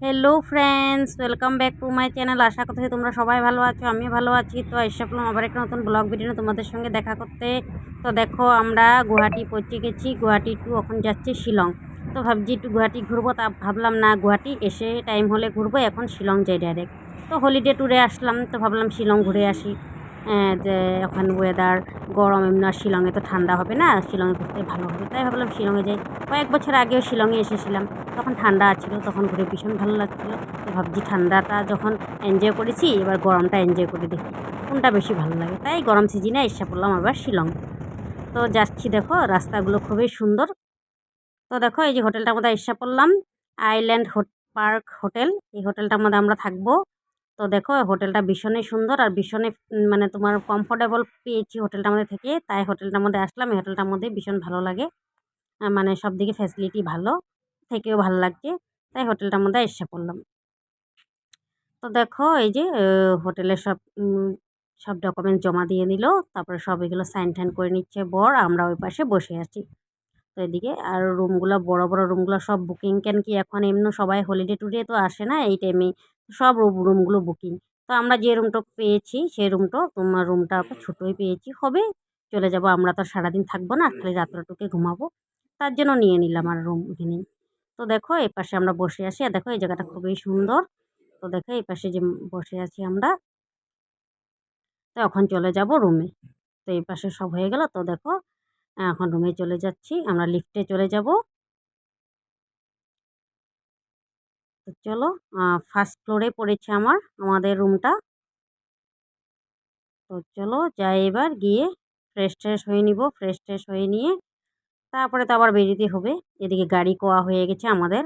Hello friends, welcome back to my channel. আশা করছি তোমরা সবাই ভালো আছো, আমিও ভালো আছি। তো এসে পড়লাম আবার একটা নতুন ব্লগ ভিডিও তোমাদের সঙ্গে দেখা করতে। তো দেখো আমরা গুয়াহাটি পৌঁছে গেছি। গুয়াহাটি টু এখন যাচ্ছি শিলং। তো ভাবছি একটু গুয়াহাটি ঘুরবো, তা ভাবলাম না গুয়াহাটি এসে টাইম হলে ঘুরবো, এখন শিলং যাই ডাইরেক্ট। তো হলিডে ট্যুরে আসলাম, তো ভাবলাম শিলং ঘুরে আসি। যে এখন ওয়েদার গরম, এমনি আর শিলংয়ে তো ঠান্ডা হবে না, শিলংয়ে ঘুরতে ভালো হবে, তাই ভাবলাম শিলংয়ে যাই। কয়েক বছর আগেও শিলংয়ে এসেছিলাম, তখন ঠান্ডা ছিল, তখন ঘুরে ভীষণ ভালো লাগছিল। তো ভাবছি ঠান্ডাটা যখন এনজয় করেছি, এবার গরমটা এনজয় করে দেখি কোনটা বেশি ভালো লাগে। তাই গরম সিজনে এসে পড়লাম আবার শিলং। তো যাচ্ছি, দেখো রাস্তাগুলো খুবই সুন্দর। তো দেখো এই যে হোটেলটার মধ্যে এসে পড়লাম, আইল্যান্ড পার্ক হোটেল। এই হোটেলটার মধ্যে আমরা থাকবো। তো দেখো হোটেলটা ভীষণই সুন্দর আর ভীষণই মানে তোমার কমফোর্টেবল পেয়েছি হোটেলটার মধ্যে থেকে, তাই হোটেলটার মধ্যে আসলাম। এই হোটেলটার মধ্যে ভীষণ ভালো লাগে, মানে সব দিকে ফ্যাসিলিটি ভালো, থেকেও ভালো লাগছে, তাই হোটেলটার মধ্যে এসে পড়লাম। তো দেখো এই যে হোটেলের সব ডকুমেন্টস জমা দিয়ে নিল, তারপরে সব এগুলো সাইন টাইন করে নিচ্ছে বর, আমরা ওই পাশে বসে আছি। তো এদিকে আর রুমগুলো, বড় বড় রুমগুলো সব বুকিং, কেন কি এখন এমনি সবাই হলিডে টুডে তো আসে না এই টাইমে, সব রুমগুলো বুকিং। তো আমরা যে রুমটা পেয়েছি সেই রুমটা, তোমার রুমটা ছোটোই পেয়েছি, হবে চলে যাব। আমরা তো সারাদিন থাকবো না, খালি রাত্রটুকে ঘুমাবো, তার জন্য নিয়ে নিলাম আর রুম এখানেই। তো দেখো এই পাশে আমরা বসে আছি, আর দেখো এই জায়গাটা খুবই সুন্দর। তো দেখো এই পাশে যে বসে আছি আমরা, তো এখন চলে যাব রুমে। তো এই পাশে সব হয়ে গেল। তো দেখো এখন রুমে চলে যাচ্ছি, আমরা লিফটে চলে যাব। তো চলো, ফার্স্ট ফ্লোরে পড়েছে আমাদের রুমটা। তো চলো যাই, এবার গিয়ে ফ্রেশ ট্রেশ হয়ে নিব। ফ্রেশ ট্রেশ হয়ে নিয়ে তারপরে তো আবার বেরিয়ে হবে। এদিকে গাড়ি কোয়া হয়ে গেছে আমাদের।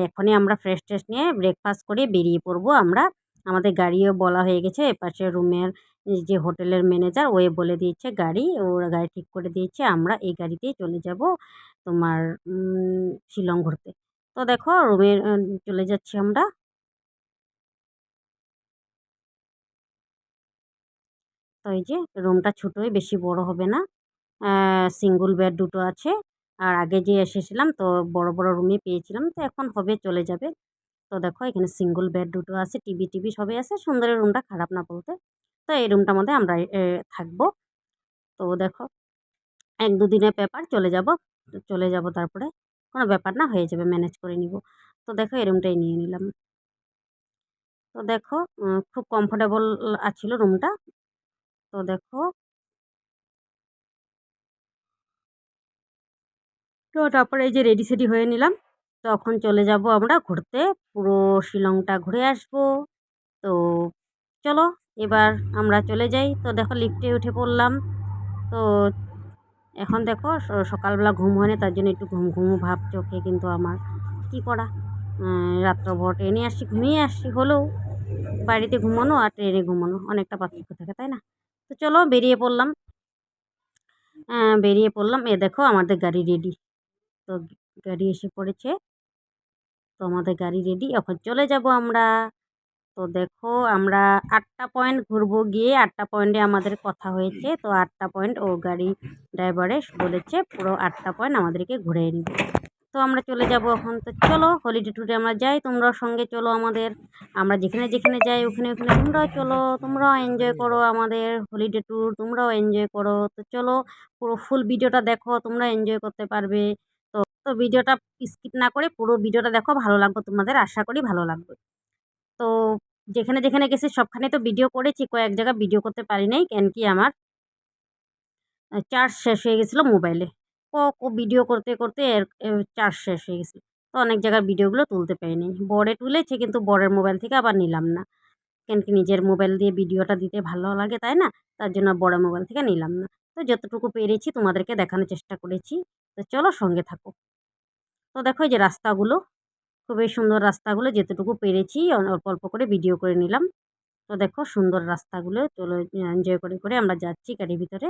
এখনই আমরা ফ্রেশ ট্রেশ নিয়ে ব্রেকফাস্ট করে বেরিয়ে পড়বো আমরা। আমাদের গাড়িও বলা হয়ে গেছে, এপাশে রুমের যে হোটেলের ম্যানেজার ওয়ে বলে দিয়েছে, ওরা গাড়ি ঠিক করে দিয়েছে, আমরা এই গাড়িতেই চলে যাব তোমার শিলং ঘুরতে। তো দেখো রুমে চলে যাচ্ছি আমরা। তো এই যে রুমটা ছোটোই, বেশি বড় হবে না। সিঙ্গল বেড দুটো আছে। আর আগে যে এসেছিলাম তো বড় বড় রুমই পেয়েছিলাম, তো এখন হবে, চলে যাবে। তো দেখো এখানে সিঙ্গল বেড দুটো আছে, টিভি টিভি সবই আছে, সুন্দর রুমটা, খারাপ না বলতে। তো এই রুমটার মধ্যে আমরা থাকবো। তো দেখো 1-2 দিনের ব্যাপার, চলে যাব তারপরে কোনো ব্যাপার না, হয়ে যাবে, ম্যানেজ করে নিব। তো দেখো এই রুমটাই নিয়ে নিলাম। তো দেখো খুব কমফোর্টেবল আছিল রুমটা। তো দেখো, তো তারপরে এই যে রেডি সেডি হয়ে নিলাম। তখন চলে যাব আমরা ঘুরতে, পুরো শিলংটা ঘুরে আসবো। তো চলো এবার আমরা চলে যাই। তো দেখো লিফটে উঠে পড়লাম। তো এখন দেখো সকালবেলা ঘুম হয়নি, তার জন্য একটু ঘুম ঘুমু ভাব চোখে, কিন্তু আমার কি করা, রাত্রভর ট্রেনে আসছি, ঘুমিয়ে আসছি, হলেও বাড়িতে ঘুমানো আর ট্রেনে ঘুমানো অনেকটা পার্থক্য থাকে, তাই না? তো চলো বেরিয়ে পড়লাম। এ দেখো আমাদের গাড়ি রেডি। তো গাড়ি এসে পড়েছে। তো আমাদের গাড়ি রেডি, এখন চলে যাব আমরা। তো দেখো আমরা 8টা পয়েন্ট ঘুরবো, গিয়ে 8টা পয়েন্টে আমাদের কথা হয়েছে। তো 8টা পয়েন্ট ও গাড়ি ড্রাইভারে বলেছে, পুরো 8টা পয়েন্ট আমাদেরকে ঘুরিয়ে নিবে। তো আমরা চলে যাব এখন। তো চলো হলিডে ট্যুরে আমরা যাই, তোমরাও সঙ্গে চলো আমাদের। আমরা যেখানে যেখানে যাই ওখানে ওখানে তোমরাও চলো, তোমরাও এনজয় করো আমাদের হলিডে ট্যুর, তোমরাও এনজয় করো। তো চলো পুরো ফুল ভিডিওটা দেখো, তোমরা এনজয় করতে পারবে। তো ভিডিওটা স্কিপ না করে পুরো ভিডিওটা দেখো, ভালো লাগবে তোমাদের, আশা করি ভালো লাগবে। তো যেখানে যেখানে গেছি সবখানে তো ভিডিও করেছি, কয়েক জায়গায় ভিডিও করতে পারি নাই, কেন কি আমার চার্জ শেষ হয়ে গেছিলো মোবাইলে। ভিডিও করতে করতে চার্জ শেষ হয়ে গেছিলো। তো অনেক জায়গার ভিডিওগুলো তুলতে পারিনি। বরে তুলেছে, কিন্তু বরের মোবাইল থেকে আবার নিলাম না, কেন কি নিজের মোবাইল দিয়ে ভিডিওটা দিতে ভালো লাগে, তাই না? তার জন্য বড় মোবাইল থেকে নিলাম না। তো যতটুকু পেরেছি তোমাদেরকে দেখানোর চেষ্টা করেছি। তো চলো সঙ্গে থাকো। তো দেখো এই যে রাস্তাগুলো, খুবই সুন্দর রাস্তাগুলো, যেতটুকু পেরেছি অল্প অল্প করে ভিডিও করে নিলাম। তো দেখো সুন্দর রাস্তাগুলো, চলো এনজয় করে করে আমরা যাচ্ছি গাড়ির ভিতরে।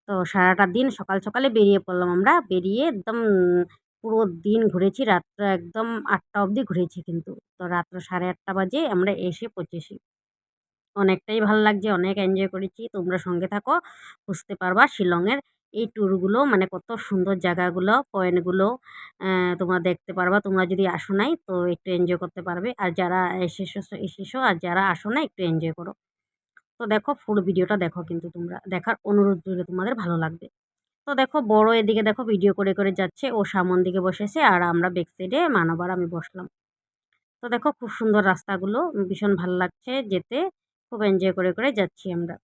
তো সারাটা দিন সকাল সকালে বেরিয়ে পড়লাম আমরা, বেরিয়ে একদম পুরো দিন ঘুরেছি, রাত্র একদম 8টা অবধি ঘুরেছি কিন্তু। তো রাত্র 8:30 বাজে আমরা এসে পৌঁছেছি। অনেকটাই ভাল লাগছে, অনেক এনজয় করেছি। তোমরা সঙ্গে থাকো, বুঝতে পারবা শিলংয়ের এই ট্যুরগুলো মানে কত সুন্দর জায়গাগুলো, পয়েন্টগুলো তোমরা দেখতে পারবা। তোমরা যদি আসো নাই তো একটু এনজয় করতে পারবে। আর যারা এসেছো আর যারা আসো নাই একটু এনজয় করো। তো দেখো ফুল ভিডিওটা দেখো, কিন্তু তোমরা দেখার অনুরোধ রইলো, তোমাদের ভালো লাগবে। তো দেখো বড় এদিকে দেখো ভিডিও করে যাচ্ছে, ও সামন দিকে বসেছে আর আমরা ব্যাক সাইডে মানব আর আমি বসলাম। তো দেখো খুব সুন্দর রাস্তাগুলো, ভীষণ ভালো লাগছে যেতে, খুব এনজয় করে যাচ্ছি আমরা।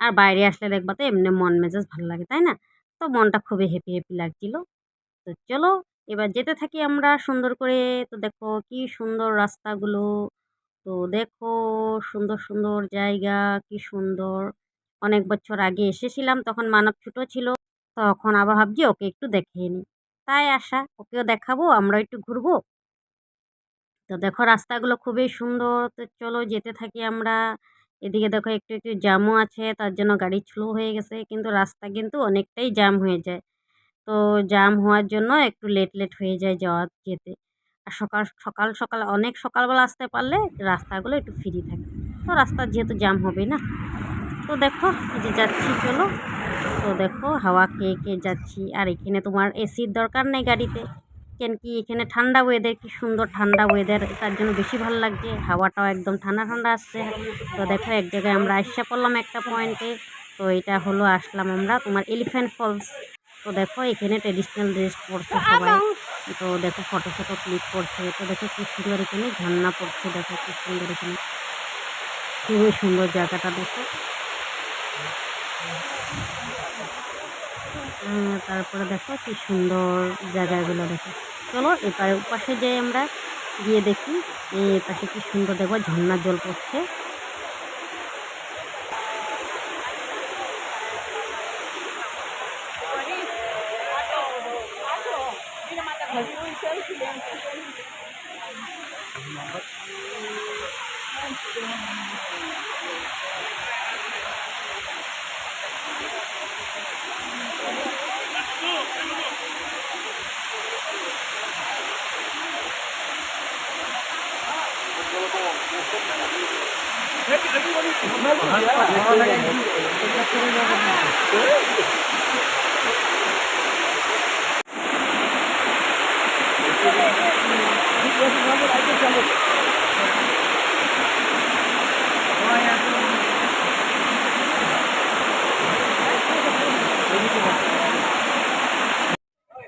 আর বাইরে আসলে দেখবা তো এমনি মন মেজাজ ভালো লাগে, তাই না? তো মনটা খুবই হ্যাপি লাগছিল। তো চলো এবার যেতে থাকি আমরা সুন্দর করে। তো দেখো কি সুন্দর রাস্তাগুলো, তো দেখো সুন্দর জায়গা, কি সুন্দর। অনেক বছর আগে এসেছিলাম, তখন মানব ছোট ছিল। তখন আবার ভাবছি ওকে একটু দেখিয়ে নিই, তাই আসা, ওকেও দেখাবো, আমরা একটু ঘুরবো। তো দেখো রাস্তাগুলো খুবই সুন্দর। তো চলো যেতে থাকি আমরা। এদিকে দেখো একটু জ্যামও আছে, তার জন্য গাড়ি স্লো হয়ে গেছে, কিন্তু রাস্তা কিন্তু অনেকটাই জ্যাম হয়ে যায়। তো জ্যাম হওয়ার জন্য একটু লেট হয়ে যায় যেতে। আর সকাল অনেক সকালবেলা আসতে পারলে রাস্তাগুলো একটু ফ্রি থাকে। তো রাস্তা যেহেতু জ্যাম হবে না। তো দেখো এই যে যাচ্ছি, চলো। তো দেখো হাওয়া খেয়ে যাচ্ছি। আর এখানে তোমার এসির দরকার নেই গাড়িতে, কেন কি এখানে ঠান্ডা ওয়েদার, কি সুন্দর ঠান্ডা ওয়েদার, তার জন্য বেশি ভালো লাগছে। হাওয়াটাও একদম ঠান্ডা আসছে। তো দেখো এক জায়গায় আমরা আইসা পড়লাম একটা পয়েন্টে। তো এটা হলো আসলাম আমরা তোমার এলিফ্যান্ট ফলস। তো দেখো এখানে ট্রেডিশনাল ড্রেস পরছে সবাই। তো দেখো ফটো ক্লিক করছে। তো দেখো কি সুন্দর এখানে ঝর্ণা পড়ছে, দেখো কি সুন্দর এখানে, খুবই সুন্দর জায়গাটা দেখো। তারপরে দেখো কি সুন্দর জায়গাগুলো দেখো। চলো এপারে ওপাশে যাই আমরা, গিয়ে দেখি এই পাশে কি সুন্দর দেখো ঝর্ণার জল পড়ছে।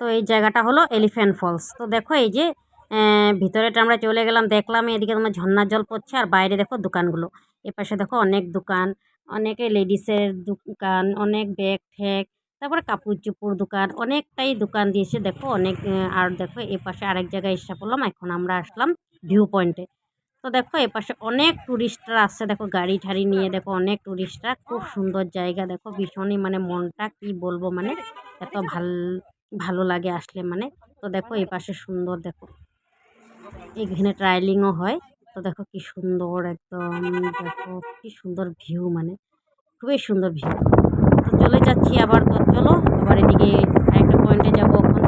তো এই জায়গাটা হলো এলিফ্যান্ট ফলস। তো দেখো এই যে ভিতরেটা আমরা চলে গেলাম, দেখলাম এদিকে তোমার ঝর্ণার জল পড়ছে, আর বাইরে দেখো দোকানগুলো। এপাশে দেখো অনেক দোকান, অনেকে লেডিসের দোকান, অনেক ব্যাগ ঠ্যাগ, তারপরে কাপড় চোপড় দোকান, অনেকটাই দোকান দিয়েছে দেখো অনেক। আর দেখো এপাশে আরেক জায়গায় এসে পড়লাম, এখন আমরা আসলাম ভিউ পয়েন্টে। তো দেখো এপাশে অনেক টুরিস্টরা আসছে, দেখো গাড়ি ঠাড়ি নিয়ে, দেখো অনেক টুরিস্টরা, খুব সুন্দর জায়গা দেখো, ভীষণই মানে মনটা কি বলবো মানে এত ভালো লাগে আসলে মানে। তো দেখো এই পাশে সুন্দর দেখো, এখানে ট্রায়ালিংও হয়। তো দেখো কি সুন্দর একদম, দেখো কি সুন্দর ভিউ, মানে খুবই সুন্দর ভিউ। তো চলে যাচ্ছি আবার। তো চলো আবার এদিকে আরেকটা পয়েন্টে যাবো এখন।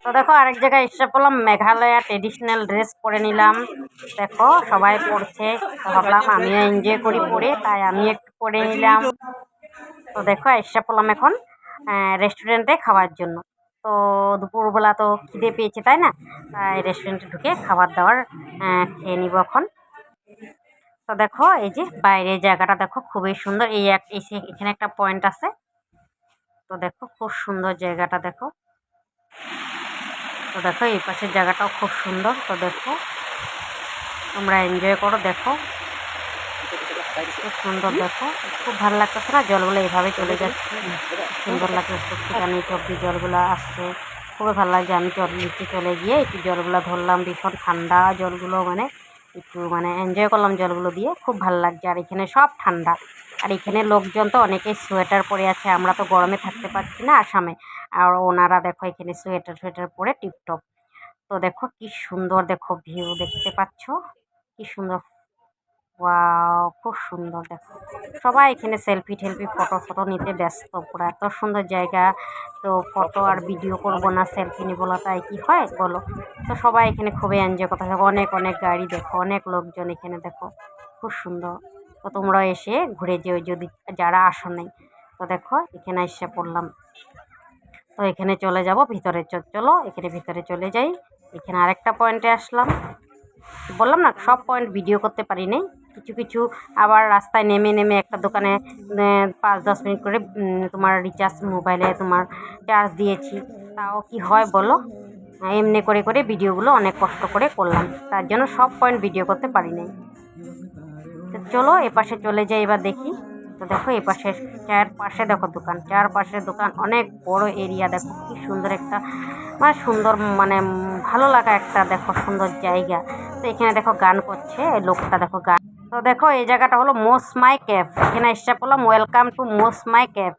তো দেখো আরেক জায়গায় এসে পড়লাম, মেঘালয়া ট্রেডিশনাল ড্রেস পরে নিলাম। দেখো সবাই পরছে, তো ভাবলাম আমিও এনজয় করি পরে, তাই আমি একটু পরে নিলাম। তো দেখো এসে পড়লাম এখন রেস্টুরেন্টে খাওয়ার জন্য। তো দুপুরবেলা তো খিদে পেয়েছে, তাই না? তাই রেস্টুরেন্টে ঢুকে খাবার দাবার খেয়ে নিব এখন। তো দেখো এই যে বাইরের জায়গাটা দেখো খুবই সুন্দর। এখানে একটা পয়েন্ট আছে। তো দেখো খুব সুন্দর জায়গাটা দেখো। তো দেখো এই পাশের জায়গাটাও খুব সুন্দর। তো দেখো তোমরা এনজয় করো, দেখো খুব সুন্দর। দেখো খুব ভালো লাগতেছে না, জলগুলো এইভাবে চলে যাচ্ছে, সুন্দর লাগতেছে। সেখানে অব্দি জলগুলো আসছে, খুবই ভালো লাগছে। আমি নিচে চলে গিয়ে একটু জলগুলো ধরলাম, ভীষণ ঠান্ডা জলগুলো, মানে একটু মানে এনজয় করলাম জলগুলো দিয়ে, খুব ভালো লাগছে। আর এখানে সব ঠান্ডা, আর এখানে লোকজন তো অনেকেই সোয়েটার পরে আছে, আমরা তো গরমে থাকতে পারছি না আসামে, আর ওনারা দেখো এখানে সোয়েটার পরে টিপটপ। তো দেখো কি সুন্দর, দেখো ভিউ দেখতে পাচ্ছ কি সুন্দর। ওয়াও, খুব সুন্দর। দেখো সবাই এখানে সেলফি ফটো নিতে ব্যস্ত পুরো, এত সুন্দর জায়গা। তো ফটো আর ভিডিও করবো না, সেলফি নিবো না, তাই কি হয় বলো। তো সবাই এখানে খুবই এনজয় করতে থাকে, অনেক অনেক গাড়ি, দেখো অনেক লোকজন এখানে, দেখো খুব সুন্দর। তো তোমরা এসে ঘুরে যেও যদি যারা আসো নাই। তো দেখো এখানে এসে পড়লাম। তো এখানে চলে যাব ভিতরে, চলো এখানে ভিতরে চলে যাই। এখানে আরেকটা পয়েন্টে আসলাম। বললাম না সব পয়েন্ট ভিডিও করতে পারি নাই, কিছু কিছু আবার রাস্তায় নেমে একটা দোকানে 5-10 মিনিট করে তোমার রিচার্জ মোবাইলে তোমার চার্জ দিয়েছি। তাও কি হয় বলো, এমনি করে ভিডিওগুলো অনেক কষ্ট করে করলাম, তার জন্য সব পয়েন্ট ভিডিও করতে পারি নাই। তো চলো এপাশে চলে যাই এবার দেখি। তো দেখো এপাশে চারপাশে দেখো দোকান, চারপাশে দোকান, অনেক বড় এরিয়া। দেখো কি সুন্দর একটা মানে সুন্দর মানে ভালো লাগা একটা দেখো সুন্দর জায়গা। তো এখানে দেখো গান করছে এই লোকটা, দেখো গান। তো দেখো এই জায়গাটা হলো মোসমাই ক্যাফ, এখানে এসে বললাম ওয়েলকাম টু মোসমাই ক্যাফ।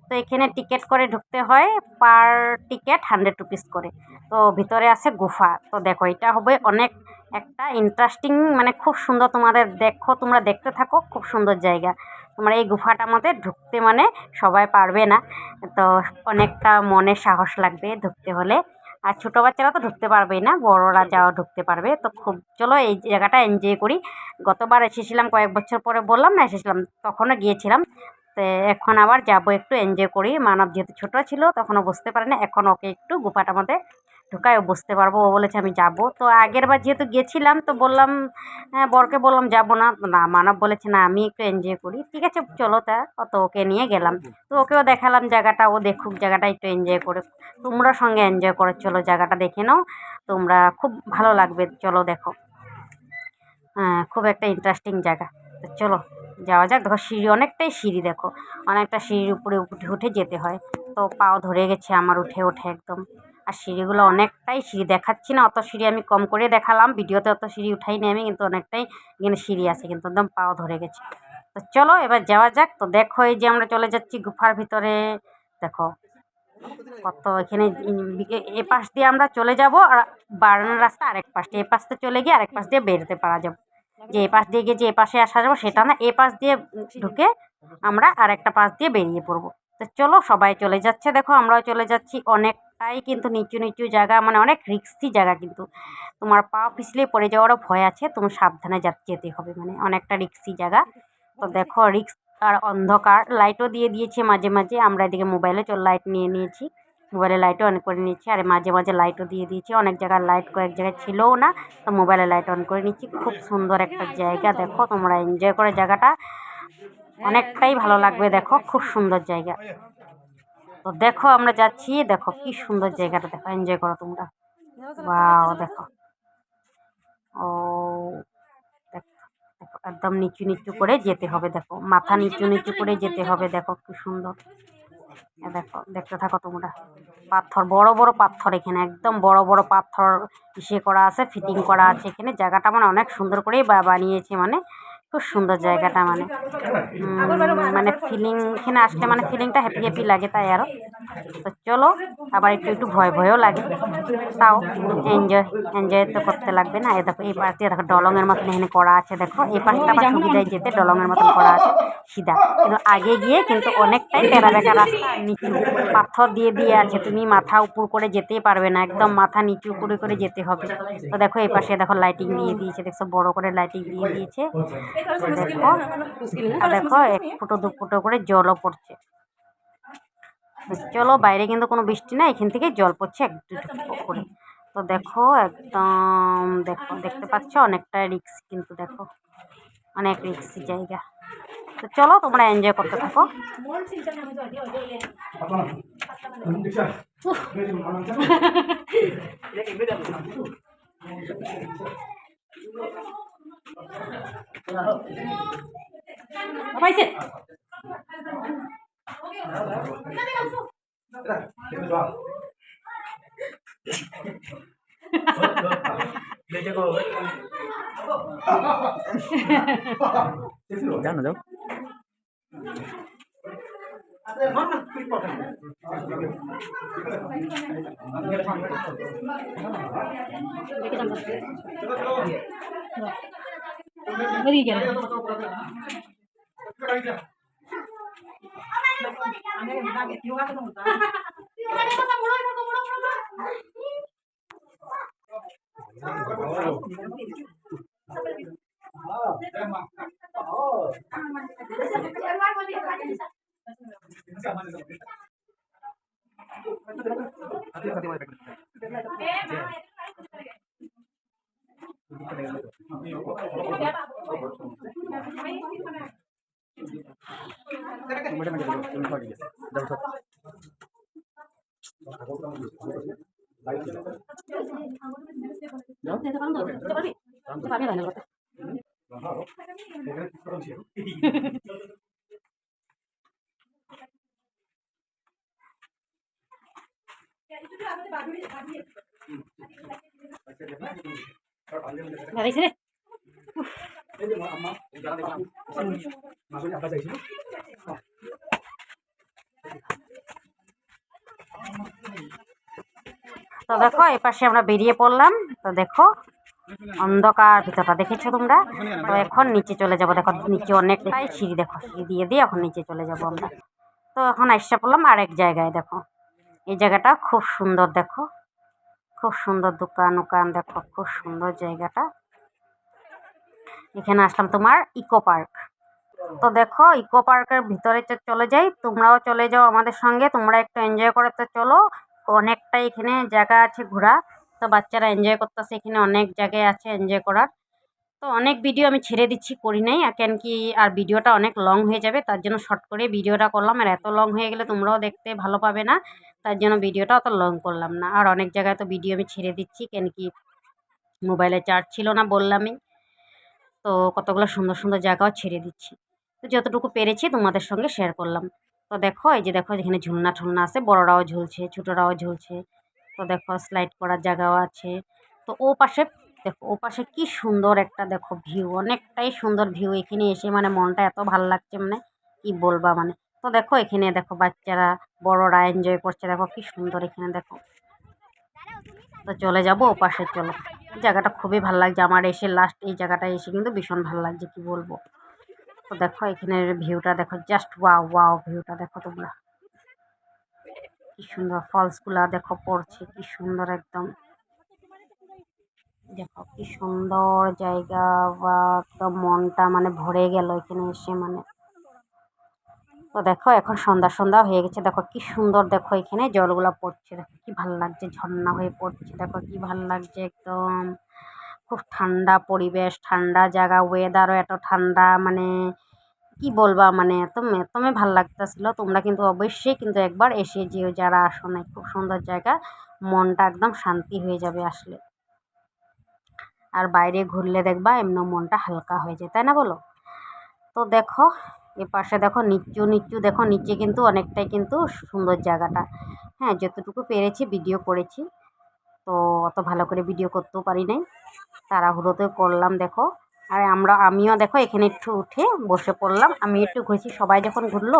তো এখানে টিকিট করে ঢুকতে হয়, পার টিকিট 100 রুপিস করে। তো ভিতরে আছে গুফা। তো দেখো এটা হবে অনেক একটা ইন্টারেস্টিং, মানে খুব সুন্দর। তোমাদের দেখো, তোমরা দেখতে থাকো, খুব সুন্দর জায়গা। তোমার এই গুফাটার মধ্যে ঢুকতে মানে সবাই পারবে না, তো অনেকটা মনে সাহস লাগবে ঢুকতে হলে। আর ছোটো বাচ্চারা তো ঢুকতে পারবেই না, বড়রা যাও ঢুকতে পারবে। তো খুব চলো এই জায়গাটা এনজয় করি। গতবার এসেছিলাম কয়েক বছর পরে, বললাম না এসেছিলাম, তখনও গিয়েছিলাম। তো এখন আবার যাব, একটু এনজয় করি। মানব যেহেতু ছোটো ছিল তখনও বুঝতে পারে না, এখন ওকে একটু গুফাটার মধ্যে ঢুকায় ও বুঝতে পারবো। ও বলেছে আমি যাব। তো আগের বার যেহেতু গেছিলাম তো বললাম, হ্যাঁ বরকে বললাম যাবো না, না মানব বলেছে না আমি একটু এনজয় করি। ঠিক আছে চলো, তা অত ওকে নিয়ে গেলাম। তো ওকেও দেখালাম জায়গাটা, ও দেখুক জায়গাটা, একটু এনজয় করে। তোমরা সঙ্গে এনজয় করে চলো, জায়গাটা দেখে নাও তোমরা, খুব ভালো লাগবে। চলো দেখো, হ্যাঁ খুব একটা ইন্টারেস্টিং জায়গা। তো চলো যাওয়া যাক। দেখো সিঁড়ি, অনেকটাই সিঁড়ি, দেখো অনেকটা সিঁড়ির উপরে উঠে উঠে যেতে হয়। তো পাও ধরে গেছে আমার উঠে উঠে একদম। আর সিঁড়িগুলো অনেকটাই সিঁড়ি, দেখাচ্ছি না অত সিঁড়ি, আমি কম করে দেখালাম, ভিডিওতে অত সিঁড়ি উঠাইনি আমি, কিন্তু অনেকটাই এখানে সিঁড়ি আছে, কিন্তু একদম পাও ধরে গেছে। তো চলো এবার যাওয়া যাক। তো দেখো এই যে আমরা চলে যাচ্ছি গুফার ভিতরে। দেখো কত এখানে এ পাশ দিয়ে আমরা চলে যাব, আর বারান্দার রাস্তা আরেক পাশ দিয়ে, এ পাশ দিয়ে চলে গিয়ে আরেক পাশ দিয়ে বেরোতে পারা যাবে। যে এ পাশ দিয়ে গিয়ে যে এ পাশে আসা যাবো সেটা না, এ পাশ দিয়ে ঢুকে আমরা আরেকটা পাশ দিয়ে বেরিয়ে পড়বো। তো চলো সবাই চলে যাচ্ছে, দেখো আমরাও চলে যাচ্ছি। অনেকটাই কিন্তু নিচু নিচু জায়গা, মানে অনেক রিস্কি জায়গা, কিন্তু তোমার পা পিছলে পড়ে যাওয়ারও ভয় আছে, তুমি সাবধানে যেতে হবে, মানে অনেকটা রিস্কি জায়গা। তো দেখো রিস্ক আর অন্ধকার, লাইটও দিয়ে দিয়েছে মাঝে মাঝে, আমরা এদিকে মোবাইলে লাইট নিয়ে নিয়েছি, মোবাইলে লাইটও অন করে নিয়েছি, আর মাঝে মাঝে লাইটও দিয়ে দিয়েছি। অনেক জায়গায় লাইট কয়েক জায়গায় ছিলও না, তো মোবাইলে লাইট অন করে নিচ্ছি। খুব সুন্দর একটা জায়গা, দেখো তোমরা এনজয় করে জায়গাটা, অনেকটাই ভালো লাগবে। দেখো খুব সুন্দর জায়গা। তো দেখো আমরা যাচ্ছি, দেখো কি সুন্দর জায়গাটা, দেখো এনজয় করো তোমরা। ওয়াও দেখো, ও দেখো দেখো একদম নিচু নিচু করে যেতে হবে, দেখো মাথা নিচু নিচু করে যেতে হবে, দেখো কি সুন্দর। দেখো দেখতে থাকো তোমরা। পাথর, বড় বড় পাথর, এখানে একদম বড় বড় পাথর ইসে করা আছে, ফিটিং করা আছে। এখানে জায়গাটা মানে অনেক সুন্দর করেই বানিয়েছে, মানে খুব সুন্দর জায়গাটা, মানে মানে ফিলিং, এখানে আসলে মানে ফিলিংটা হ্যাপি হ্যাপি লাগে, তাই আরও। তো চলো, আবার একটু একটু ভয়ও লাগে, তাও এনজয় তো করতে লাগবে না। এই দেখো এই পাশ দিয়ে দেখো ডলংয়ের মতন এখানে করা আছে, দেখো এই পাশটা আবার সুবিধায় যেতে ডলংয়ের মতন করা আছে সিধা, কিন্তু আগে গিয়ে কিন্তু অনেকটাই টেরা বেঁকা রাস্তা, নিচু পাথর দিয়ে দিয়ে আছে, তুমি মাথা উপর করে যেতেই পারবে না, একদম মাথা নিচু করে যেতে হবে। তো দেখো এই পাশে দেখো লাইটিং দিয়ে দিয়েছে, দেখছো বড় করে লাইটিং দিয়ে দিয়েছে। দেখো আর দেখো 1 ফুটো 2 ফুটো করে জলও পড়ছে। চলো বাইরে কিন্তু কোনো বৃষ্টি না, এখান থেকে জল পড়ছে একটু একটু করে। তো দেখো একদম, দেখো দেখতে পাচ্ছ অনেকটা রিক্স, কিন্তু দেখো অনেক রিক্সি জায়গা। তো চলো তোমরা এনজয় করতে থাকো। পাইছে জানো যাও তো দেখো এই পাশে আমরা বেরিয়ে পড়লাম। তো দেখো অন্ধকার ভিতরটা দেখেছো তোমরা। তো এখন নিচে চলে যাব। দেখো নিচে অনেকটাই সিঁড়ি, দেখো সিঁড়ি দিয়ে দিয়ে এখন নিচে চলে যাব আমরা। তো এখন এসে পড়লাম আরেক জায়গায়। দেখো এই জায়গাটা খুব সুন্দর, দেখো খুব সুন্দর দোকান উকান, দেখো খুব সুন্দর জায়গাটা। এখানে আসলাম তোমার ইকো পার্ক। তো দেখো ইকো পার্কের ভিতরে চলে যাই, তোমরাও চলে যাও আমাদের সঙ্গে, তোমরা একটু এনজয় করে তো চলো। অনেকটাই এখানে জায়গা আছে ঘোরা, তো বাচ্চারা এনজয় করতেছে, এখানে অনেক জায়গায় আছে এনজয় করার। তো অনেক ভিডিও আমি ছেড়ে দিচ্ছি, করি নাই কেন কি আর ভিডিওটা অনেক লং হয়ে যাবে, তার জন্য শর্ট করে ভিডিওটা করলাম। আর এত লং হয়ে গেলে তোমরাও দেখতে ভালো পাবে না, তার জন্য ভিডিওটা অত লং করলাম না। আর অনেক জায়গায় তো ভিডিও আমি ছেড়ে দিচ্ছি, কেন কি মোবাইলে চার্জ ছিল না বললামই। তো কতগুলো সুন্দর সুন্দর জায়গাও ছেড়ে দিচ্ছি, তো যতটুকু পেরেছি তোমাদের সঙ্গে শেয়ার করলাম। তো দেখো এই যে দেখো যেখানে ঝুলনা ঠুলনা আছে, বড়রাও ঝুলছে ছোটরাও ঝুলছে। তো দেখো স্লাইড করার জায়গাও আছে। তো ও পাশে দেখো, ও পাশে কি সুন্দর একটা দেখো ভিউ, অনেকটাই সুন্দর ভিউ। এখানে এসে মানে মনটা এত ভালো লাগছে, মানে কি বলবা মানে। তো দেখো এখানে দেখো বাচ্চারা বড়রা এনজয় করছে, দেখো কি সুন্দর এখানে দেখো। তো চলে যাব ও পাশে, চলো। জায়গাটা খুবই ভালো লাগছে আমার, এসে লাস্ট এই জায়গাটায় এসে কিন্তু ভীষণ ভালো লাগছে, কি বলবো। তো দেখো এখানের ভিউটা দেখো, জাস্ট ওয়াও ওয়াও ভিউটা দেখো তোমরা, কি সুন্দর ফলসগুলা দেখো পড়ছে, কি সুন্দর একদম। দেখো কি সুন্দর জায়গা, বা একদম মনটা মানে ভরে গেল এখানে এসে মানে। তো দেখো এখন সন্ধ্যা সন্ধ্যা হয়ে গেছে, দেখো কি সুন্দর, দেখো এখানে জলগুলা পড়ছে, দেখো কি ভালো লাগছে, ঝর্ণা হয়ে পড়ছে, দেখো কি ভালো লাগছে একদম। খুব ঠান্ডা পরিবেশ, ঠান্ডা জায়গা, ওয়েদারও এত ঠান্ডা, মানে কি বলবা মানে একদমই ভালো লাগতেছিল। তোমরা কিন্তু অবশ্যই কিন্তু একবার এসে যেও যারা আসো নাই, খুব সুন্দর জায়গা, মনটা একদম শান্তি হয়ে যাবে আসলে। আর বাইরে ঘুরলে দেখবা এমনি মনটা হালকা হয়ে যায়, তাই না বলো। তো দেখো এ পাশে দেখো নিচু নিচু, দেখো নিচে কিন্তু অনেকটাই কিন্তু সুন্দর জায়গাটা। হ্যাঁ যতটুকু পেরেছি ভিডিও করেছি, তো অত ভালো করে ভিডিও করতেও পারি নাই, তাড়াহুড়োতে করলাম দেখো। আর আমিও দেখো এখানে একটু উঠে বসে পড়লাম, আমি একটু ঘুরেছি, সবাই যখন ঘুরলো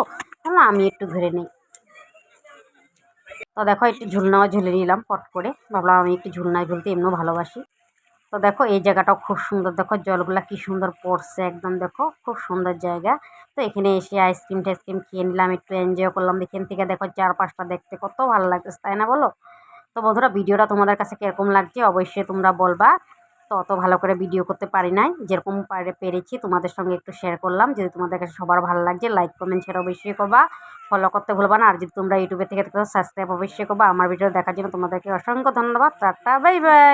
না আমি একটু ঘুরে নিই। তো দেখো একটু ঝুলনাও ঝুলে নিলাম পট করে, ভাবলাম আমি একটু ঝুলনায় ঝুলতে এমনিও ভালোবাসি। তো দেখো এই জায়গাটাও খুব সুন্দর, দেখো জলগুলা কি সুন্দর পড়ছে একদম, দেখো খুব সুন্দর জায়গা। তো এখানে এসে আইসক্রিম টাইসক্রিম খেয়ে নিলাম, একটু এনজয় করলাম। এখান থেকে দেখো চারপাশটা দেখতে কত ভালো লাগতেছে, তাই না বলো। তো বন্ধুরা ভিডিওটা তোমাদের কাছে কীরকম লাগছে অবশ্যই তোমরা বলবা। তো অত ভালো করে ভিডিও করতে পারি নাই, যেরকম পেরেছি তোমাদের সঙ্গে একটু শেয়ার করলাম। যদি তোমাদের কাছে সবার ভালো লাগছে লাইক কমেন্ট শেয়ার অবশ্যই করবা, ফলো করতে ভুলবা না। আর যদি তোমরা ইউটিউবে থেকে সাবস্ক্রাইব অবশ্যই করবা। আমার ভিডিও দেখার জন্য তোমাদেরকে অসংখ্য ধন্যবাদ। Tata bye bye.